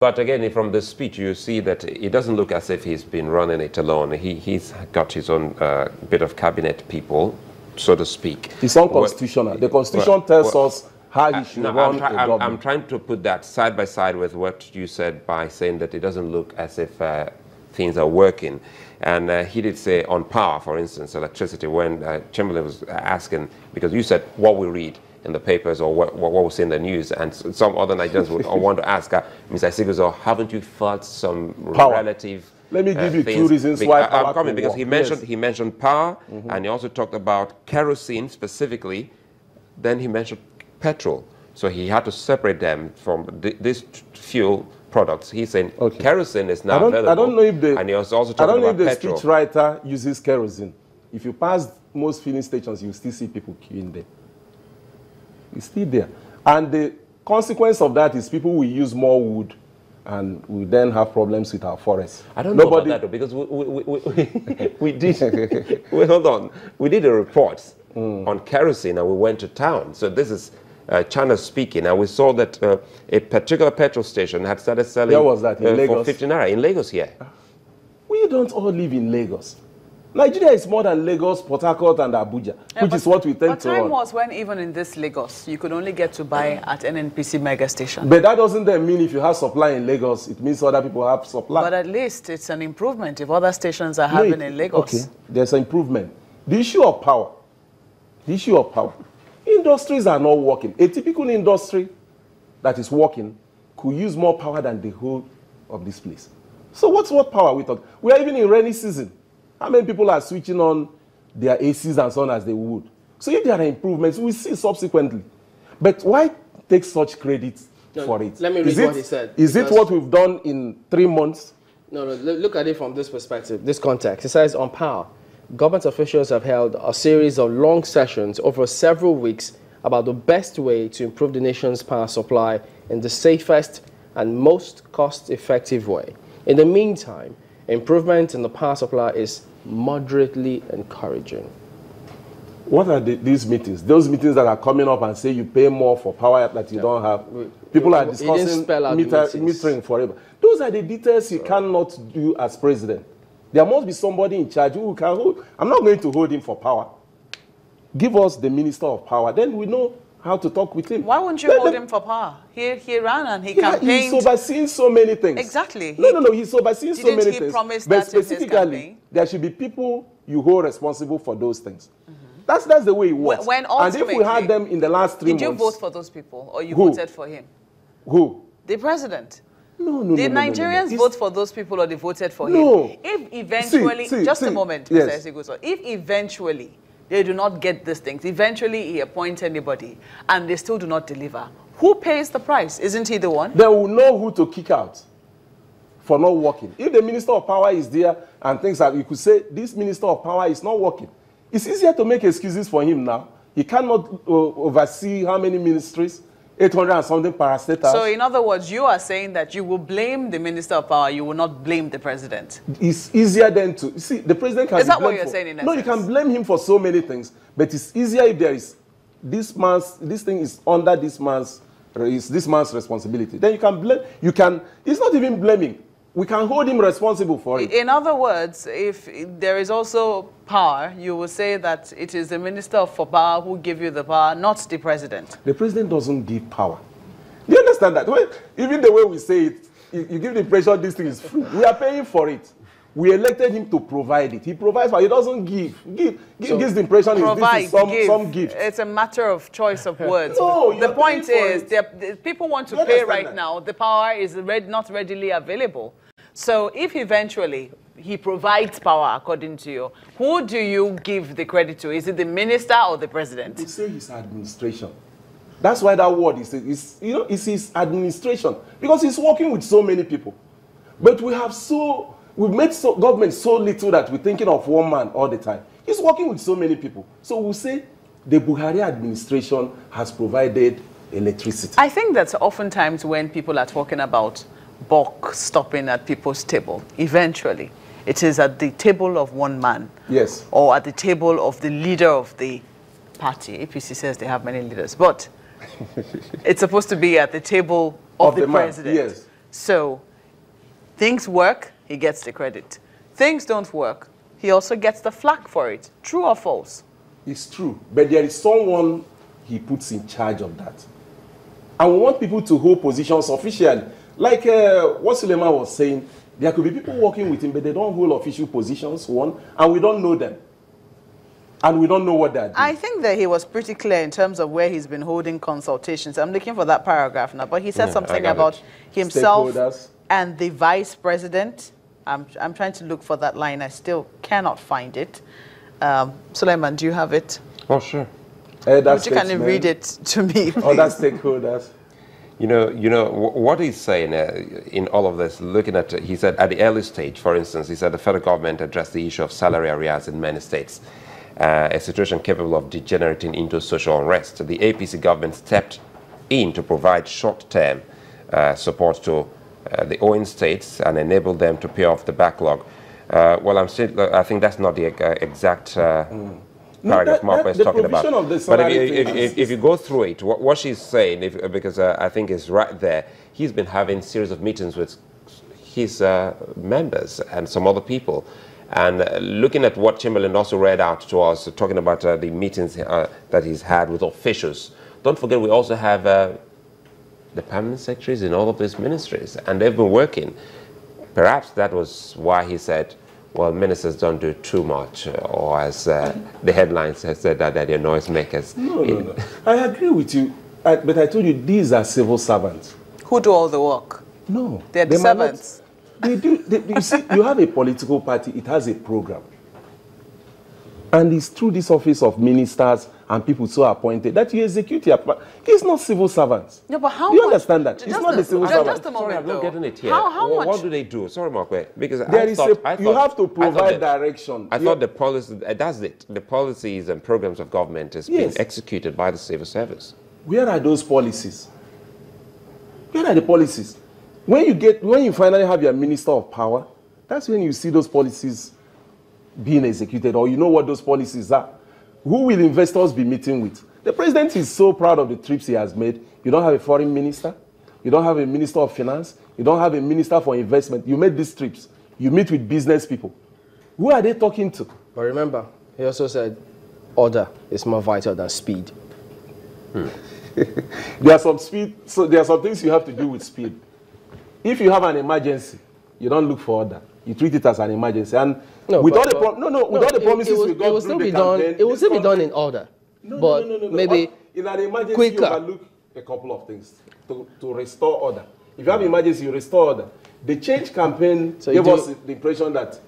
But again, from the speech, you see that it doesn't look as if he's been running it alone. He's got his own bit of cabinet people, so to speak. It's unconstitutional. The Constitution tells us how he should run a government. I'm trying to put that side by side with what you said by saying that it doesn't look as if things are working. And he did say on power, for instance, electricity, when Chamberlain was asking, because you said what we read in the papers or what we see in the news, and some other Nigerians would want to ask, Mr. Sigurzo, haven't you felt some relative? Let me give you two reasons why I'm coming because he mentioned power, and he also talked about kerosene specifically. Then he mentioned petrol, so he had to separate them from these fuel products. He's saying kerosene is now available. I don't know if the, and he was also talking about petrol. Speechwriter uses kerosene. If you pass most filling stations, you still see people queuing there. It's still there. And the consequence of that is people will use more wood and we then have problems with our forests. I don't know about that though, because we did, hold on, we did a report on kerosene and we went to town. So this is China speaking, and we saw that a particular petrol station had started selling. Where was that? In Lagos? For 50 naira. In Lagos, here. We don't all live in Lagos. Nigeria is more than Lagos, Port Harcourt, and Abuja, which is what we tend to. But time was when even in this Lagos, you could only get to buy at NNPC mega station. But that doesn't then mean if you have supply in Lagos, it means other people have supply. But at least it's an improvement if other stations are having in Lagos. Okay, there's an improvement. The issue of power. The issue of power. Industries are not working. A typical industry that is working could use more power than the whole of this place. So what power are we talking? We are even in rainy season. How many people are switching on their ACs and so on as they would? So if there are improvements, we see subsequently. But why take such credit for it? Let me read what he said. Is it what we've done in 3 months? No, look at it from this perspective, this context. It says on power, government officials have held a series of long sessions over several weeks about the best way to improve the nation's power supply in the safest and most cost-effective way. In the meantime, improvement in the power supply is moderately encouraging. What are these meetings? Those meetings that are coming up and say you pay more for power that you don't have. People are discussing metering forever. Those are the details you cannot do as president. There must be somebody in charge who can hold. I'm not going to hold him for power. Give us the minister of power. Then we know how to talk with him. Why wouldn't you hold him for power? He ran and he campaigned. He's overseeing so many things. Exactly. No, he's overseeing so many things. Didn't he promise but that specifically, there should be people you hold responsible for those things. That's the way it works. And if we had them in the last 3 months... Did you vote for those people or you voted for him? Who? The president. No. Did Nigerians vote for those people or they voted for him? If eventually... Just a moment, Mr. Esiguso. If eventually they do not get these things, eventually he appoints anybody and they still do not deliver, who pays the price? Isn't he the one? They will know who to kick out for not working. If the minister of power is there and things that you could say, this minister of power is not working. It's easier to make excuses for him now. He cannot oversee how many ministries? 800 and something parastatals. So in other words, you are saying that you will blame the minister of power, you will not blame the president. It's easier than to... See, the president can... Is that what you're saying in essence? No, you can blame him for so many things, but it's easier if there is this thing is under this man's responsibility. Then you can blame... It's not even blaming. We can hold him responsible for it. In other words, if there is also power, you will say that it is the minister for power who gave you the power, not the president. The president doesn't give power. Do you understand that? Well, even the way we say it, you give the impression this thing is free. We are paying for it. We elected him to provide it. He provides, but he doesn't give. Gives the impression this is some gift. It's a matter of choice of words. No, the point is, people want to pay right now. The power is not readily available. So if eventually he provides power, according to you, who do you give the credit to? Is it the minister or the president? They say his administration. That's why that word is it's his administration. Because he's working with so many people. But we've made government so little that we're thinking of one man all the time. He's working with so many people. So we'll say the Buhari administration has provided electricity. I think that's oftentimes when people are talking about buck stopping at people's table. Eventually, it is at the table of one man. Yes. Or at the table of the leader of the party. APC says they have many leaders, but it's supposed to be at the table of the president. Yes. So things work, he gets the credit. Things don't work, he also gets the flack for it. True or false? It's true, but there is someone he puts in charge of that. And we want people to hold positions officially. Like what Suleiman was saying, there could be people working with him, but they don't hold official positions, one, and we don't know them. And we don't know what they're doing. I think that he was pretty clear in terms of where he's been holding consultations. I'm looking for that paragraph now, but he said something about himself and the vice president. I'm trying to look for that line. I still cannot find it. Suleiman, do you have it? Oh, sure. Would you kindly read it to me, please? Other stakeholders. You know what he's saying in all of this, looking at, he said at the early stage, for instance, he said the federal government addressed the issue of salary arrears in many states, a situation capable of degenerating into social unrest. The APC government stepped in to provide short-term support to the owing states and enable them to pay off the backlog. Well, I think that's not the exact paragraph Marco is talking about. But if you go through it, what she's saying, because I think is right there, he's been having series of meetings with his members and some other people. And looking at what Chamberlain also read out to us, talking about the meetings that he's had with officials, don't forget we also have the permanent secretaries in all of these ministries, and they've been working. Perhaps that was why he said, well, ministers don't do too much, or as the headlines have said, that they're noisemakers. No. I agree with you, but I told you, these are civil servants. Who do all the work? No. They're the servants. They do. You see, you have a political party, it has a program. And it's through this office of ministers and people so appointed that you execute your plan. It's not civil servants. No, but how do you understand that? It's not the civil servants. Just a moment, I'm not getting it here. How much? What do they do? Sorry, Mark, because you have to provide direction. I thought the policy, that's it. The policies and programs of government is being executed by the civil service. Where are those policies? Where are the policies? When you finally have your minister of power, that's when you see those policies being executed, or you know what those policies are. Who will investors be meeting with? The president is so proud of the trips he has made. You don't have a foreign minister. You don't have a minister of finance. You don't have a minister for investment. You made these trips. You meet with business people. Who are they talking to? But remember, he also said order is more vital than speed. There are some things you have to do with speed. If you have an emergency, you don't look for order. You treat it as an emergency. And with all the promises we got through the campaign, it will still be done in order. But maybe in an emergency, quicker. you overlook a couple of things to restore order. If you have emergency, you restore order. The change campaign gave us the impression that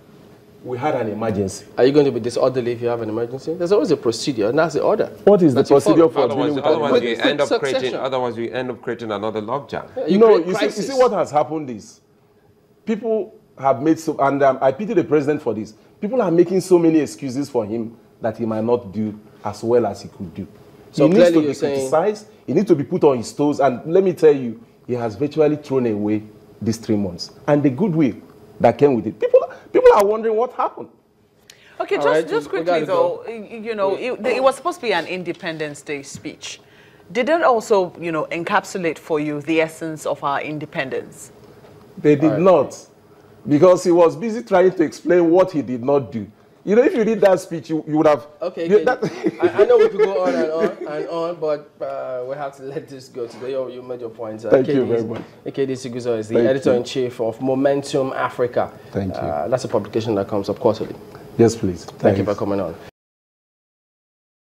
we had an emergency. Are you going to be disorderly if you have an emergency? There's always a procedure, and that's the order. What is the procedure for dealing with otherwise we end up creating another logjam. You see what has happened is people have made so, and I pity the president for this. People are making so many excuses for him that he might not do as well as he could do. So he needs to be criticized. He needs to be put on his toes. And let me tell you, he has virtually thrown away these 3 months and the goodwill that came with it. People are wondering what happened. Okay, just quickly though, it was supposed to be an Independence Day speech. Did it also, encapsulate for you the essence of our independence? They did not, because he was busy trying to explain what he did not do. If you did that speech, you would have... Okay, I know we could go on and on, but we have to let this go today. You made your points. Thank you very much. KD Siguzo is the editor-in-chief of Momentum Africa. Thank you. That's a publication that comes up quarterly. Yes, please. Thank you for coming on.